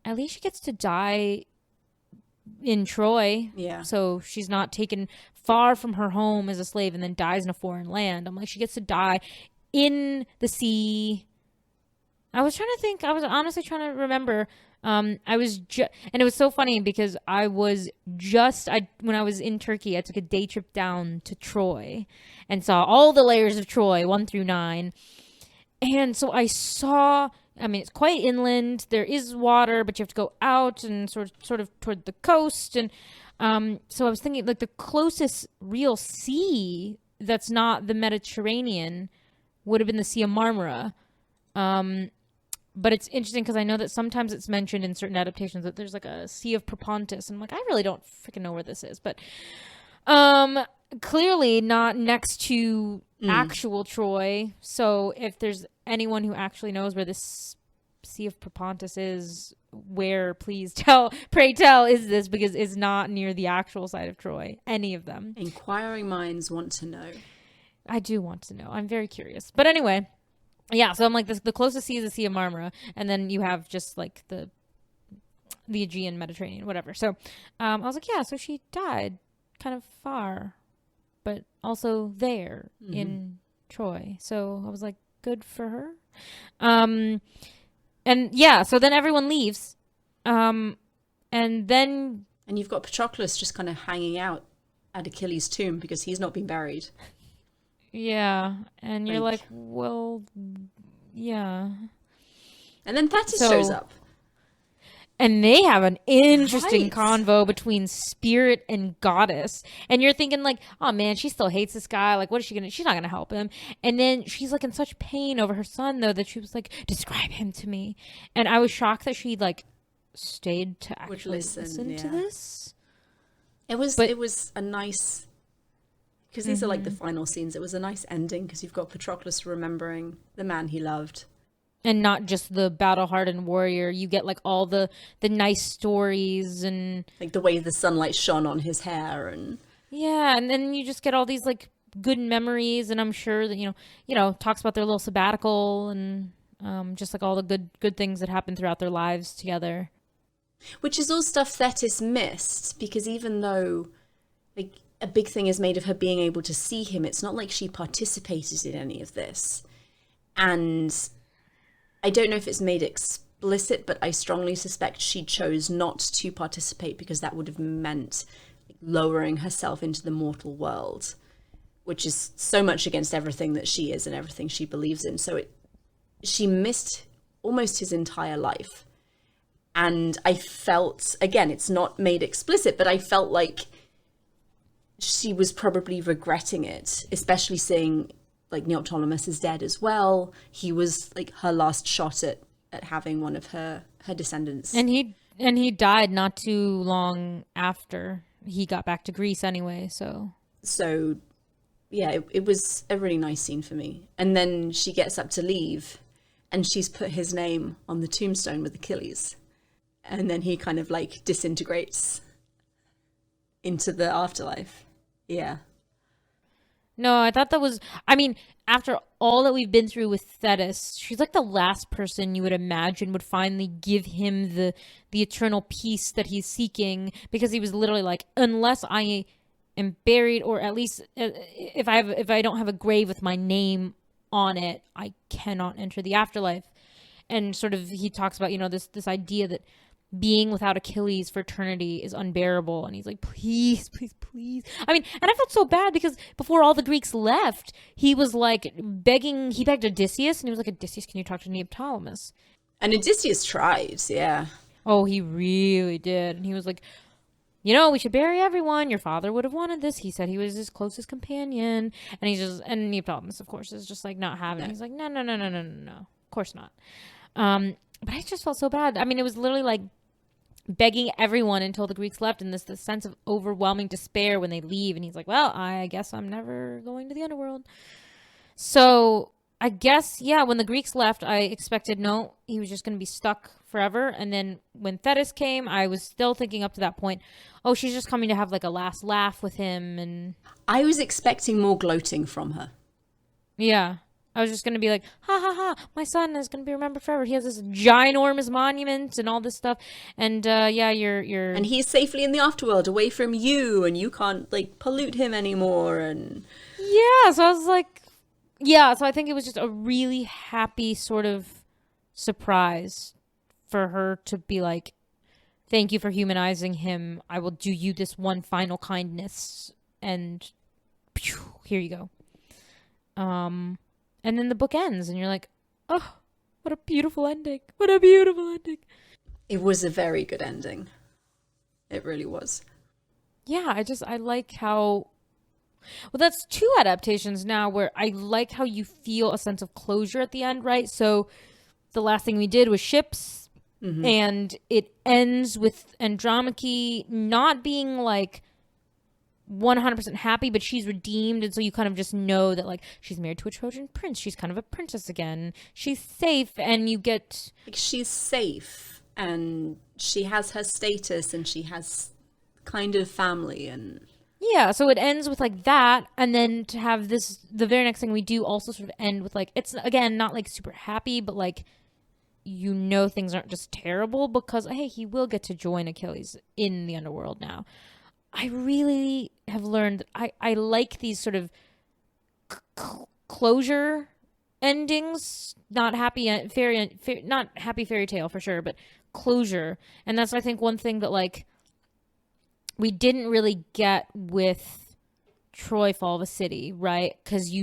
at least she gets to die in Troy. Yeah. So she's not taken far from her home as a slave and then dies in a foreign land. I'm like, she gets to die in the sea. I was honestly trying to remember. And it was so funny because when I was in Turkey, I took a day trip down to Troy and saw all the layers of Troy, 1 through 9. And so I saw, I mean, it's quite inland. There is water, but you have to go out and sort of toward the coast. And so I was thinking, like, the closest real sea that's not the Mediterranean would have been the Sea of Marmara. But it's interesting because I know that sometimes it's mentioned in certain adaptations that there's like a Sea of Propontis. And I'm like, I really don't freaking know where this is. But clearly not next to actual Troy. So if there's anyone who actually knows where this Sea of Propontis is, where, pray tell is this, because it's not near the actual site of Troy, any of them. Inquiring minds want to know. I do want to know. I'm very curious. But anyway, yeah, so I'm like, the closest sea is the Sea of Marmara, and then you have just like the Aegean, Mediterranean, whatever. So I was like, yeah, so she died kind of far, but also there in Troy. So I was like, good for her. And yeah, so then everyone leaves. And you've got Patroclus just kind of hanging out at Achilles' tomb because he's not been buried. Yeah. And you're like, well, yeah. And then Thetis shows up. And they have an interesting convo between spirit and goddess. And you're thinking like, oh man, she still hates this guy. Like, what is she's not going to help him. And then she's like in such pain over her son, though, that she was like, describe him to me. And I was shocked that she like stayed to actually listen to this. It was a nice, because these are like the final scenes. It was a nice ending because you've got Patroclus remembering the man he loved. And not just the battle-hardened warrior. You get like all the nice stories and like the way the sunlight shone on his hair and yeah, and then you just get all these like good memories. And I'm sure that you know talks about their little sabbatical and just like all the good things that happened throughout their lives together. Which is all stuff Thetis missed, because even though like a big thing is made of her being able to see him, it's not like she participated in any of this. And I don't know if it's made explicit, but I strongly suspect she chose not to participate because that would have meant lowering herself into the mortal world, which is so much against everything that she is and everything she believes in. So she missed almost his entire life. And I felt, again, it's not made explicit, but I felt like she was probably regretting it, especially seeing like Neoptolemus is dead as well. He was like her last shot at having one of her descendants. And he died not too long after he got back to Greece anyway, so yeah, it was a really nice scene for me. And then she gets up to leave and she's put his name on the tombstone with Achilles. And then he kind of like disintegrates into the afterlife. Yeah. No, I thought that was, I mean, after all that we've been through with Thetis, she's like the last person you would imagine would finally give him the eternal peace that he's seeking, because he was literally like, unless I am buried, or at least if I don't have a grave with my name on it, I cannot enter the afterlife. And sort of he talks about, this idea that being without Achilles for eternity is unbearable. And he's like, please, please, please. I mean, and I felt so bad because before all the Greeks left, he was like begging, he begged Odysseus, and he was like, Odysseus, can you talk to Neoptolemus? And Odysseus tried, yeah. Oh, he really did. And he was like, we should bury everyone. Your father would have wanted this. He said he was his closest companion. And Neoptolemus, of course, is just like not having it. He's like, no, of course not. But I just felt so bad. I mean, it was literally like begging everyone until the Greeks left, and this sense of overwhelming despair when they leave. And he's like, well, I guess I'm never going to the underworld. So I guess, yeah, when the Greeks left, I expected, no, he was just going to be stuck forever. And then when Thetis came, I was still thinking up to that point, oh, she's just coming to have like a last laugh with him. And I was expecting more gloating from her. yeah, I was just going to be like, ha ha ha, my son is going to be remembered forever. He has this ginormous monument and all this stuff. And yeah, you're... And he's safely in the afterworld, away from you, and you can't, like, pollute him anymore. And yeah, so I was like, yeah, so I think it was just a really happy sort of surprise for her to be like, thank you for humanizing him. I will do you this one final kindness. And phew, here you go. And then the book ends, and you're like, oh, what a beautiful ending. What a beautiful ending. It was a very good ending. It really was. Yeah, I like how... Well, that's 2 adaptations now where I like how you feel a sense of closure at the end, right? So the last thing we did was ships, and it ends with Andromache not being like 100% happy, but she's redeemed, and so you kind of just know that like she's married to a Trojan prince. She's kind of a princess again. She's safe, and you get... Like, she's safe, and she has her status, and she has kind of family, and... Yeah, so it ends with like that, and then to have this, the very next thing we do also sort of end with like, it's again not like super happy, but like, you know, things aren't just terrible because, hey, he will get to join Achilles in the underworld now. I really have learned I like these sort of closure endings, not happy not happy fairy tale for sure, but closure. And that's, I think, one thing that like we didn't really get with Troy Fall of a City, right? Because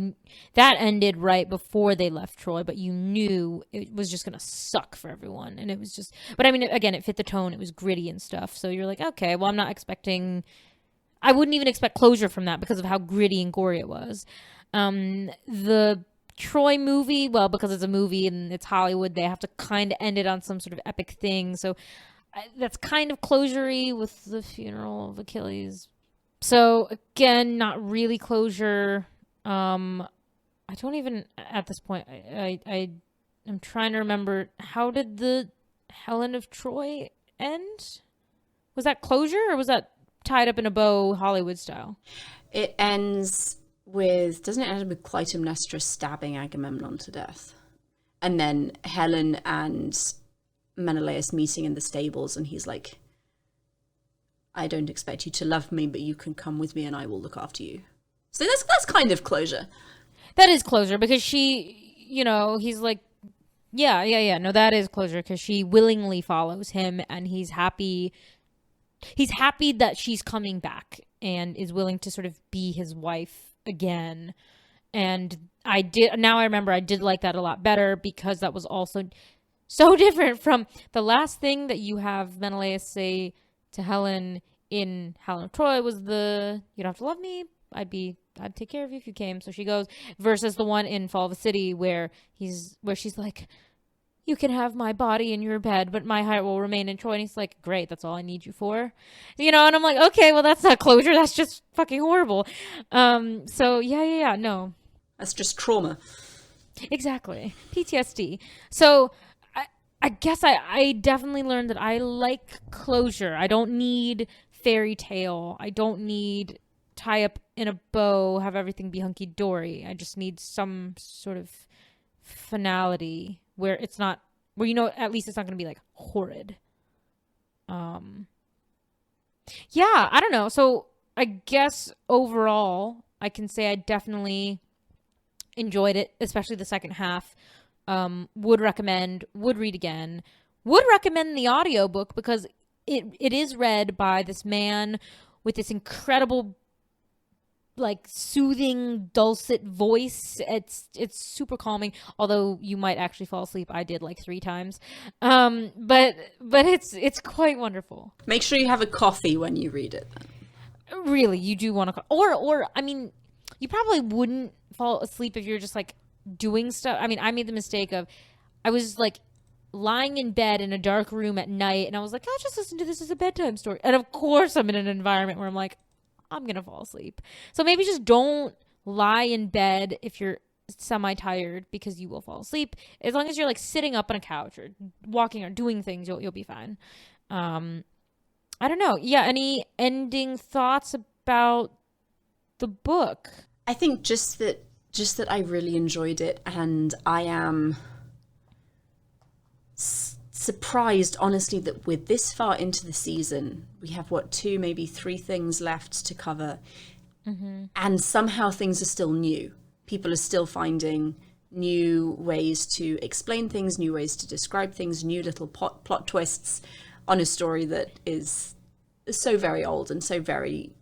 that ended right before they left Troy, but you knew it was just gonna suck for everyone, and it was just... But I mean, again, it fit the tone. It was gritty and stuff, so you're like, okay, well, I'm not expecting... I wouldn't even expect closure from that because of how gritty and gory it was. The Troy movie, well, because it's a movie and it's Hollywood, they have to kind of end it on some sort of epic thing, so that's kind of closure-y with the funeral of Achilles. So again, not really closure. I don't even at this point. I'm trying to remember, how did the Helen of Troy end? Was that closure, or was that tied up in a bow Hollywood style? It ends with, doesn't it end with Clytemnestra stabbing Agamemnon to death, and then Helen and Menelaus meeting in the stables, and he's like, I don't expect you to love me, but you can come with me and I will look after you. So that's kind of closure. That is closure, because she, you know, he's like, yeah. No, that is closure, because she willingly follows him, and he's happy. He's happy that she's coming back and is willing to sort of be his wife again. And now I remember I did like that a lot better, because that was also so different from the last thing that you have Menelaus say to Helen in Helen of Troy was the, you don't have to love me, I'd take care of you if you came. So she goes, versus the one in Fall of a City where she's like, you can have my body in your bed, but my heart will remain in Troy. And he's like, great, that's all I need you for. You know, and I'm like, okay, well, that's not closure. That's just fucking horrible. So yeah, no. That's just trauma. Exactly. PTSD. So I guess I definitely learned that I like closure. I don't need fairy tale. I don't need tie up in a bow, have everything be hunky-dory. I just need some sort of finality where it's not, where, you know, at least it's not going to be like horrid. Yeah, I don't know. So I guess overall I can say I definitely enjoyed it, especially the second half. Would recommend, would read again, would recommend the audiobook, because it is read by this man with this incredible, like, soothing, dulcet voice. It's super calming, although you might actually fall asleep. I did like 3 times. But it's quite wonderful. Make sure you have a coffee when you read it. Really, you do want to, or I mean, you probably wouldn't fall asleep if you're just like doing stuff. I mean, I made the mistake of, I was like lying in bed in a dark room at night, and I was like, I'll just listen to this as a bedtime story. And of course, I'm in an environment where I'm like, I'm gonna fall asleep. So maybe just don't lie in bed if you're semi-tired, because you will fall asleep. As long as you're like sitting up on a couch or walking or doing things, you'll be fine. I don't know. Yeah, any ending thoughts about the book? I think just that I really enjoyed it, and I am surprised, honestly, that we're this far into the season. We have, 2, maybe 3 things left to cover, and somehow things are still new. People are still finding new ways to explain things, new ways to describe things, new little plot twists on a story that is so very old and so very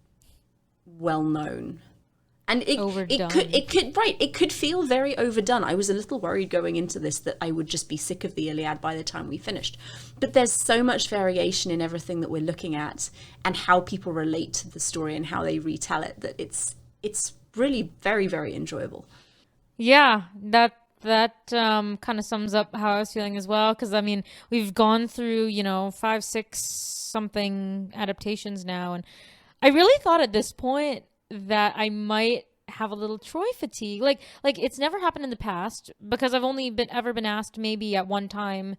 well known. And it could feel very overdone. I was a little worried going into this that I would just be sick of the Iliad by the time we finished. But there's so much variation in everything that we're looking at and how people relate to the story and how they retell it, that it's really very, very enjoyable. Yeah, that kind of sums up how I was feeling as well. Because I mean, we've gone through 5, 6 something adaptations now, and I really thought at this point that I might have a little Troy fatigue. Like it's never happened in the past, because I've only ever been asked maybe at one time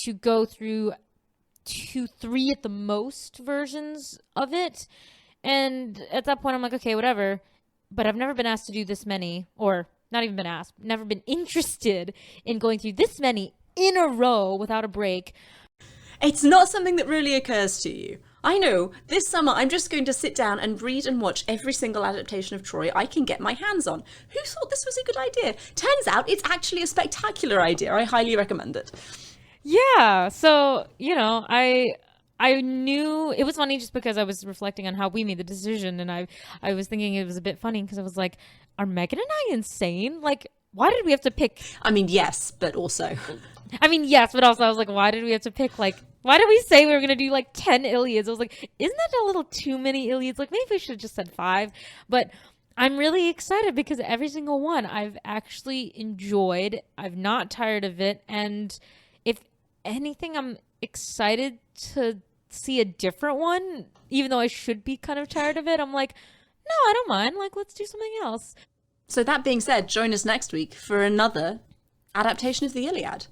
to go through 2, 3 at the most versions of it, and at that point I'm like, okay, whatever. But I've never been asked to do this many, or not even been asked, never been interested in going through this many in a row without a break. It's not something that really occurs to you. I know, this summer I'm just going to sit down and read and watch every single adaptation of Troy I can get my hands on. Who thought this was a good idea? Turns out it's actually a spectacular idea. I highly recommend it. Yeah, so, I knew it was funny just because I was reflecting on how we made the decision, and I was thinking it was a bit funny because I was like, are Megan and I insane? Like, why did we have to pick? I mean, yes, but also I was like, why did we have to pick, like, why did we say we were going to do like 10 Iliads? I was like, isn't that a little too many Iliads? Like, maybe we should have just said 5. But I'm really excited because every single one I've actually enjoyed. I've not tired of it. And if anything, I'm excited to see a different one, even though I should be kind of tired of it. I'm like, no, I don't mind. Like, let's do something else. So that being said, join us next week for another adaptation of the Iliad.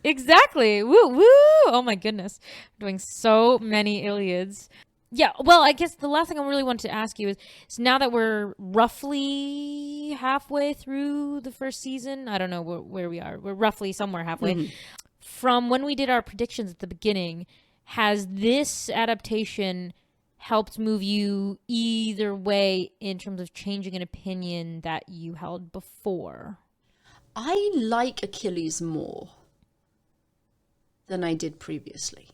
Exactly. Woo woo. Oh my goodness. I'm doing so many Iliads. Yeah, well, I guess the last thing I really wanted to ask you is now that we're roughly halfway through the first season, I don't know where we are. We're roughly somewhere halfway. From when we did our predictions at the beginning, has this adaptation helped move you either way in terms of changing an opinion that you held before? I like Achilles more than I did previously.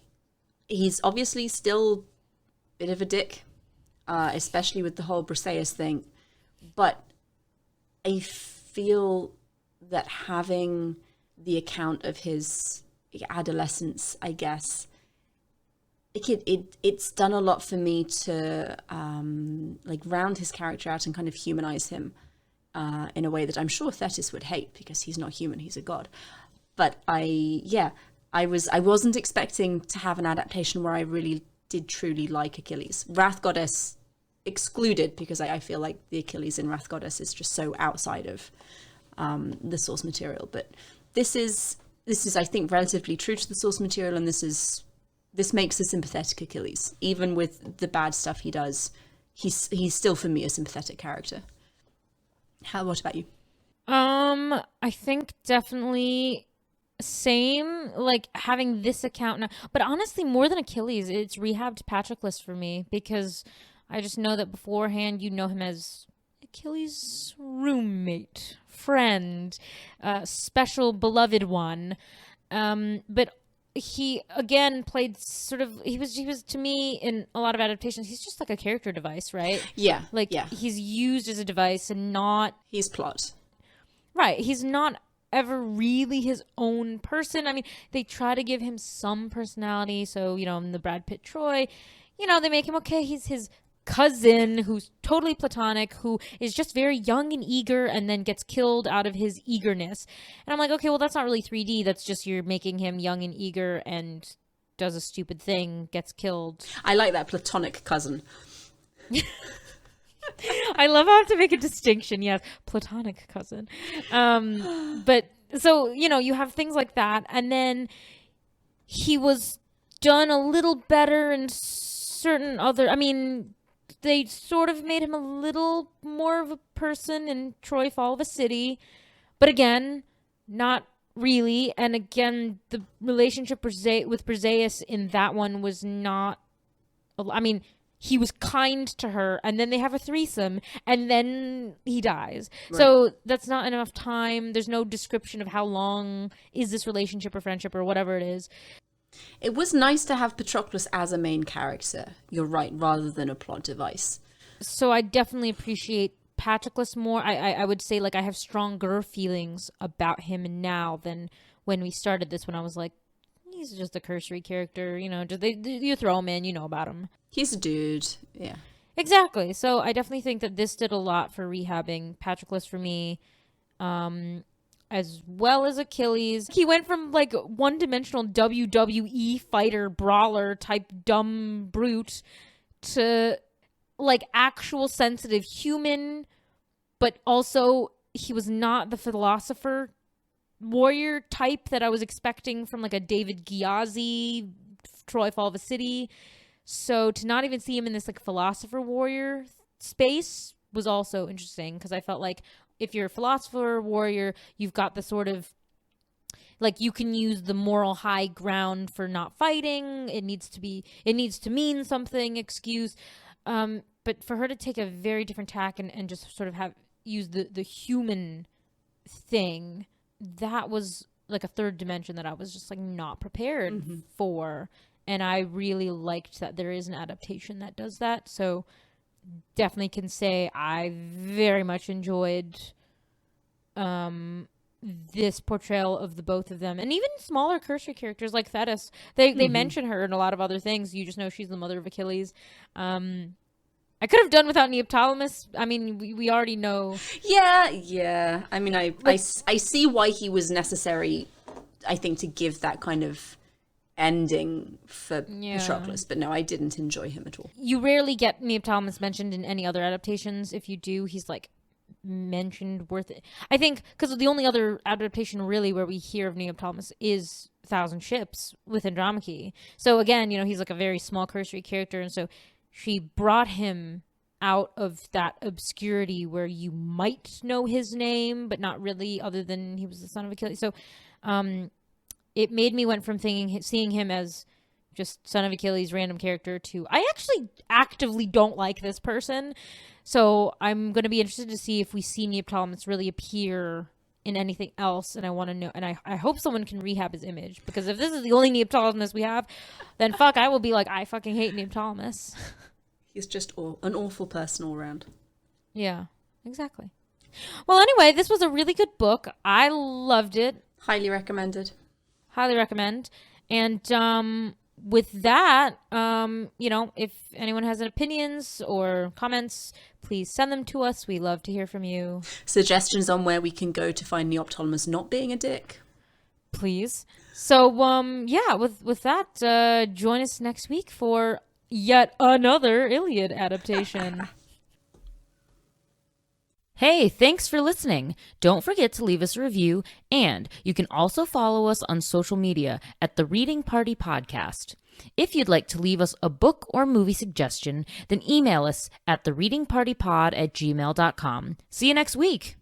He's obviously still a bit of a dick, especially with the whole Briseis thing, but I feel that having the account of his adolescence, I guess, it's done a lot for me to like round his character out and kind of humanize him in a way that I'm sure Thetis would hate, because he's not human, he's a god. But I wasn't expecting to have an adaptation where I really did truly like Achilles. Wrath Goddess excluded, because I feel like the Achilles in Wrath Goddess is just so outside of the source material. But this is I think relatively true to the source material, and this makes a sympathetic Achilles. Even with the bad stuff he does, he's still for me a sympathetic character. What about you? I think definitely same, like having this account now. But honestly, more than Achilles, it's rehabbed Patroclus for me, because I just know that beforehand you know him as Achilles' roommate, friend, special beloved one. But he again played sort of, he was to me in a lot of adaptations, he's just like a character device, right? Yeah. Like he's used as a device and not, he's plot. Right. He's not ever really his own person. I mean, they try to give him some personality. So, in the Brad Pitt Troy, they make him, okay, he's his cousin who's totally platonic, who is just very young and eager and then gets killed out of his eagerness. And I'm like, okay, well, that's not really 3D. That's just you're making him young and eager and does a stupid thing, gets killed. I like that platonic cousin. I love how I have to make a distinction. Yes, platonic cousin. But so, you have things like that. And then he was done a little better in certain other, they sort of made him a little more of a person in Troy Fall of a City, but again, not really. And again, the relationship with Briseis in that one was not, he was kind to her, and then they have a threesome, and then he dies. Right. So that's not enough time. There's no description of how long is this relationship or friendship or whatever it is. It was nice to have Patroclus as a main character, you're right, rather than a plot device. So I definitely appreciate Patroclus more. I would say, I have stronger feelings about him now than when we started this, when I was like, he's just a cursory character, you throw him in, you know about him. He's a dude, yeah. Exactly. So I definitely think that this did a lot for rehabbing Patroclus for me. As well as Achilles. He went from one-dimensional WWE fighter brawler type dumb brute to actual sensitive human, but also he was not the philosopher warrior type that I was expecting from a David Giazzi, Troy Fall of a City. So to not even see him in this philosopher warrior space was also interesting, because I felt like if you're a philosopher warrior, you've got the sort of you can use the moral high ground for not fighting. It needs to mean something excuse. But for her to take a very different tack and just sort of use the human thing, that was a third dimension that I was just not prepared for. And I really liked that there is an adaptation that does that. So definitely can say I very much enjoyed this portrayal of the both of them, and even smaller cursory characters like Thetis. They mention her in a lot of other things. You just know she's the mother of Achilles. I could have done without Neoptolemus. We already know. Yeah. I see why he was necessary, I think, to give that kind of ending for Patroclus, but no, I didn't enjoy him at all. You rarely get Neoptolemus mentioned in any other adaptations. If you do, he's mentioned worth it. I think because the only other adaptation really where we hear of Neoptolemus is Thousand Ships with Andromache. So again, he's a very small cursory character, and so she brought him out of that obscurity where you might know his name, but not really, other than he was the son of Achilles. So, it made me went from seeing him as just son of Achilles, random character, to I actually actively don't like this person. So I'm going to be interested to see if we see Neoptolemus really appear in anything else. And I want to know, and I hope someone can rehab his image, because if this is the only Neoptolemus we have, then I will be I fucking hate Neoptolemus. He's just an awful person all around. Yeah, exactly. Well, anyway, this was a really good book. I loved it. Highly recommended. Highly recommend. And with that, if anyone has any opinions or comments, please send them to us. We love to hear from you. Suggestions on where we can go to find Neoptolemus not being a dick? Please. So, with that, join us next week for yet another Iliad adaptation. Hey, thanks for listening. Don't forget to leave us a review, and you can also follow us on social media at The Reading Party Podcast. If you'd like to leave us a book or movie suggestion, then email us at thereadingpartypod@gmail.com. See you next week.